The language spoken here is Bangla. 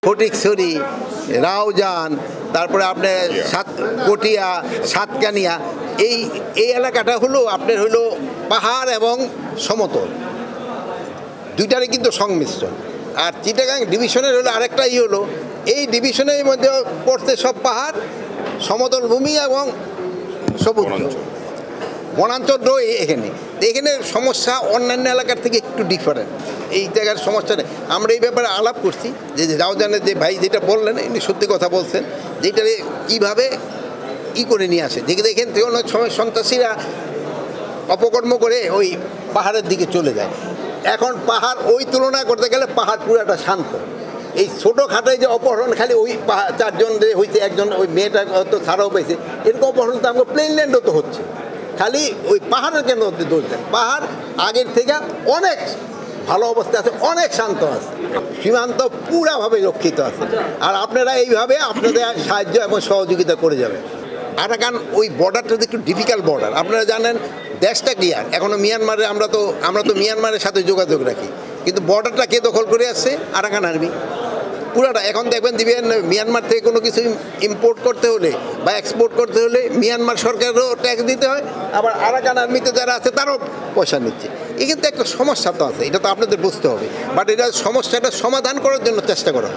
ফটিকছড়ি, রাউজান, তারপরে আপনার কটিয়া, সাতকানিয়া, এই এই এলাকাটা হলো আপনার হলো পাহাড় এবং সমতল দুইটারই কিন্তু সংমিশ্রণ। আর চিটাগাং ডিভিশনের হলো আরেকটা হলো এই ডিভিশনের মধ্যে পড়তে সব পাহাড়, সমতল ভূমি এবং সবুজ বনাঞ্চল রয়ে এখানে। এখানে সমস্যা অন্যান্য এলাকার থেকে একটু ডিফারেন্ট। এই জায়গার সমস্যা নেই। আমরা এই ব্যাপারে আলাপ করছি যে রাউজানের যে ভাই যেটা বললেন ইনি সত্যি কথা বলছেন, যেটা কীভাবে করে নিয়ে আসে, যেখানে এখান থেকে অনেক সময় সন্ত্রাসীরা অপকর্ম করে ওই পাহাড়ের দিকে চলে যায়। এখন পাহাড় ওই তুলনা করতে গেলে পাহাড় পুরাটা শান্ত। এই ছোটোখাটোই যে অপহরণ খালি ওই চারজন যে হয়েছে, একজন ওই মেয়েটা হয়তো ছাড়াও পেয়েছে, এরকম অপহরণ তো আমাকে প্লেনল্যান্ডও তো হচ্ছে। খালি ওই পাহাড়ের কেন দোষ দেন? পাহাড় আগের থেকে অনেক ভালো অবস্থা আছে, অনেক শান্ত আছে, সীমান্ত পুরাভাবে রক্ষিত আছে। আর আপনারা এইভাবে আপনাদের সাহায্য এবং সহযোগিতা করে যাবেন। আরাকান ওই বর্ডারটা একটু ডিফিকাল্ট বর্ডার। আপনারা জানেন দেশটা ক্লিয়ার, এখনও মিয়ানমারে আমরা তো মিয়ানমারের সাথে যোগাযোগ রাখি, কিন্তু বর্ডারটা কে দখল করে আসছে? আরাকান আর্মি পুরাটা। এখন দেখবেন মিয়ানমার থেকে কোনো কিছু ইম্পোর্ট করতে হলে বা এক্সপোর্ট করতে হলে মিয়ানমার সরকারেরও ট্যাক্স দিতে হয়, আবার আরাকান আর্মিতে যারা আছে তারও পয়সা নিচ্ছে। এই কিন্তু একটা সমস্যা তো আছে, এটা তো আপনাদের বুঝতে হবে। বাট এটা সমস্যাটা সমাধান করার জন্য চেষ্টা করা হয়।